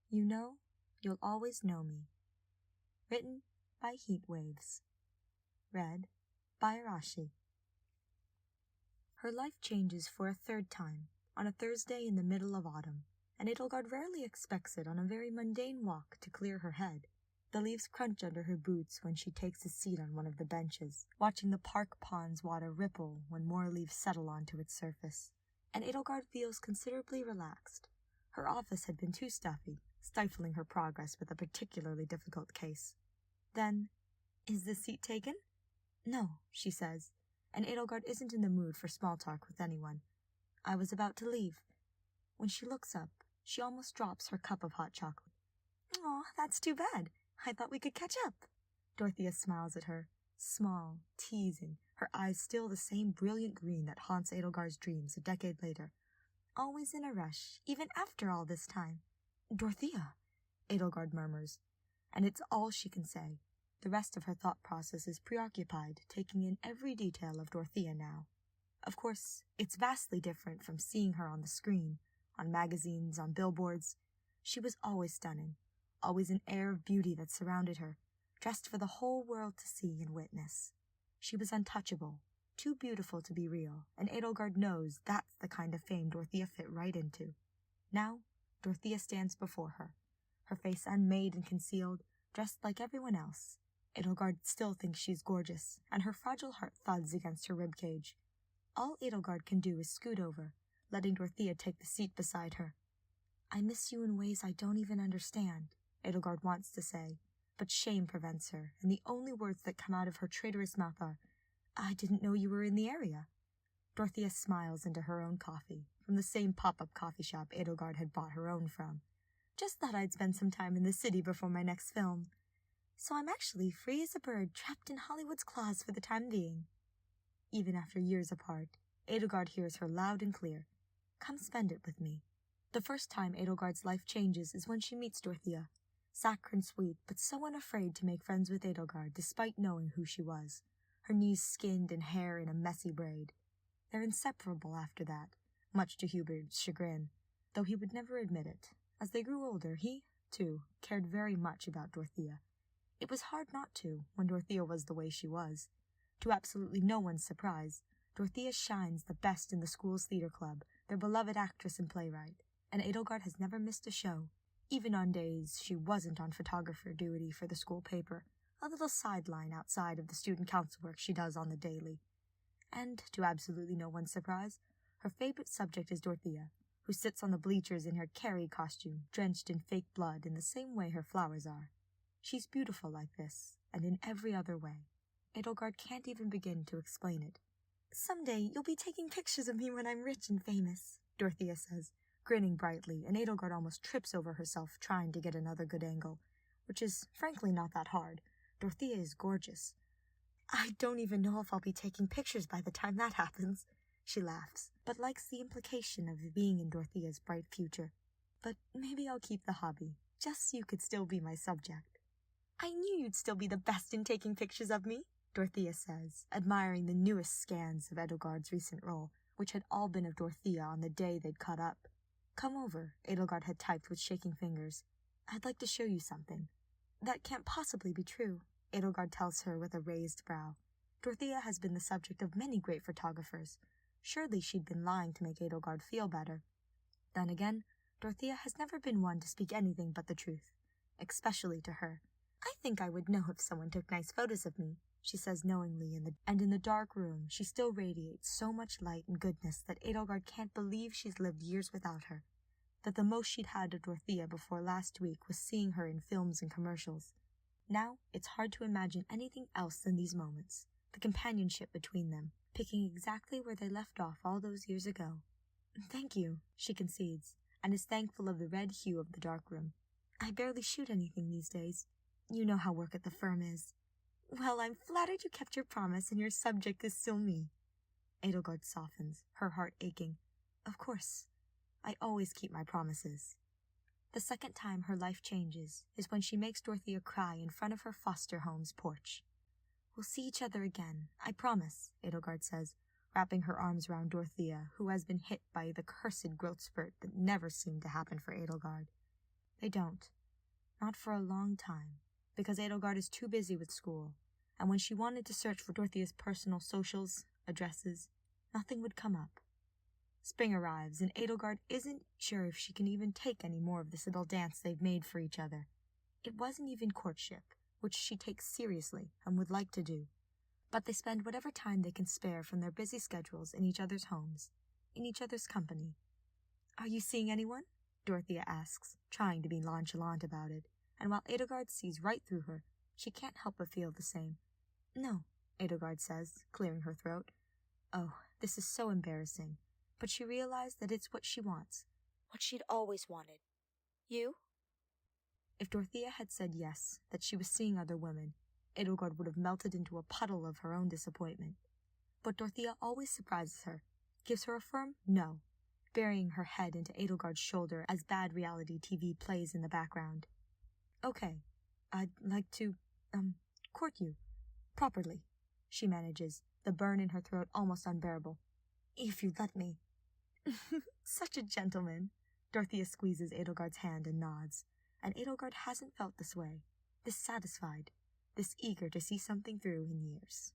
You know, you'll always know me. Written by Heat Waves. Read by Arashi. Her life changes for a third time, on a Thursday in the middle of autumn, and Edelgard rarely expects it on a very mundane walk to clear her head. The leaves crunch under her boots when she takes a seat on one of the benches, watching the park pond's water ripple when more leaves settle onto its surface, and Edelgard feels considerably relaxed. Her office had been too stuffy, stifling her progress with a particularly difficult case. Then, "Is the seat taken?" "No," she says, and Edelgard isn't in the mood for small talk with anyone. "I was about to leave." When she looks up, she almost drops her cup of hot chocolate. "Aw, that's too bad. I thought we could catch up." Dorothea smiles at her, small, teasing, her eyes still the same brilliant green that haunts Edelgard's dreams a decade later. "Always in a rush, even after all this time." "Dorothea," Edelgard murmurs, and it's all she can say. The rest of her thought process is preoccupied, taking in every detail of Dorothea now. Of course, it's vastly different from seeing her on the screen, on magazines, on billboards. She was always stunning, always an air of beauty that surrounded her, dressed for the whole world to see and witness. She was untouchable, too beautiful to be real, and Edelgard knows that's the kind of fame Dorothea fit right into. Now, Dorothea stands before her, her face unmade and concealed, dressed like everyone else. Edelgard still thinks she's gorgeous, and her fragile heart thuds against her ribcage. All Edelgard can do is scoot over, letting Dorothea take the seat beside her. "I miss you in ways I don't even understand," Edelgard wants to say, but shame prevents her, and the only words that come out of her traitorous mouth are, "I didn't know you were in the area." Dorothea smiles into her own coffee, from the same pop-up coffee shop Edelgard had bought her own from. "Just thought I'd spend some time in the city before my next film. So I'm actually free as a bird, trapped in Hollywood's claws for the time being." Even after years apart, Edelgard hears her loud and clear. "Come spend it with me." The first time Edelgard's life changes is when she meets Dorothea, saccharine sweet, but so unafraid to make friends with Edelgard despite knowing who she was, her knees skinned and hair in a messy braid. They're inseparable after that, much to Hubert's chagrin, though he would never admit it. As they grew older, he, too, cared very much about Dorothea. It was hard not to, when Dorothea was the way she was. To absolutely no one's surprise, Dorothea shines the best in the school's theater club, their beloved actress and playwright, and Edelgard has never missed a show, even on days she wasn't on photographer duty for the school paper, a little sideline outside of the student council work she does on the daily. And, to absolutely no one's surprise, her favorite subject is Dorothea, who sits on the bleachers in her Carrie costume, drenched in fake blood in the same way her flowers are. She's beautiful like this, and in every other way. Edelgard can't even begin to explain it. "Someday you'll be taking pictures of me when I'm rich and famous," Dorothea says, grinning brightly, and Edelgard almost trips over herself trying to get another good angle, which is frankly not that hard. Dorothea is gorgeous. "I don't even know if I'll be taking pictures by the time that happens," she laughs, but likes the implication of being in Dorothea's bright future. "But maybe I'll keep the hobby, just so you could still be my subject." "I knew you'd still be the best in taking pictures of me," Dorothea says, admiring the newest scans of Edelgard's recent role, which had all been of Dorothea on the day they'd caught up. "Come over," Edelgard had typed with shaking fingers. "I'd like to show you something." "That can't possibly be true," Edelgard tells her with a raised brow. Dorothea has been the subject of many great photographers. Surely she'd been lying to make Edelgard feel better. Then again, Dorothea has never been one to speak anything but the truth, especially to her. "I think I would know if someone took nice photos of me," she says knowingly, and in the dark room she still radiates so much light and goodness that Edelgard can't believe she's lived years without her, that the most she'd had of Dorothea before last week was seeing her in films and commercials. Now it's hard to imagine anything else than these moments, the companionship between them, picking exactly where they left off all those years ago. "Thank you," she concedes, and is thankful of the red hue of the dark room. "I barely shoot anything these days. You know how work at the firm is." "Well, I'm flattered you kept your promise and your subject is still me." Edelgard softens, her heart aching. "Of course. I always keep my promises." The second time her life changes is when she makes Dorothea cry in front of her foster home's porch. "We'll see each other again, I promise," Edelgard says, wrapping her arms around Dorothea, who has been hit by the cursed growth spurt that never seemed to happen for Edelgard. They don't. Not for a long time, because Edelgard is too busy with school, and when she wanted to search for Dorothea's personal socials, addresses, nothing would come up. Spring arrives, and Edelgard isn't sure if she can even take any more of this little dance they've made for each other. It wasn't even courtship, which she takes seriously and would like to do, but they spend whatever time they can spare from their busy schedules in each other's homes, in each other's company. "Are you seeing anyone?" Dorothea asks, trying to be nonchalant about it, and while Edelgard sees right through her, she can't help but feel the same. "No," Edelgard says, clearing her throat. Oh, this is so embarrassing, but she realized that it's what she wants, what she'd always wanted. "You?" If Dorothea had said yes, that she was seeing other women, Edelgard would have melted into a puddle of her own disappointment. But Dorothea always surprises her, gives her a firm no, burying her head into Edelgard's shoulder as bad reality TV plays in the background. "Okay, I'd like to, court you. Properly," she manages, the burn in her throat almost unbearable. "If you'd let me." "Such a gentleman." Dorothea squeezes Edelgard's hand and nods, and Edelgard hasn't felt this way, this satisfied, this eager to see something through in years.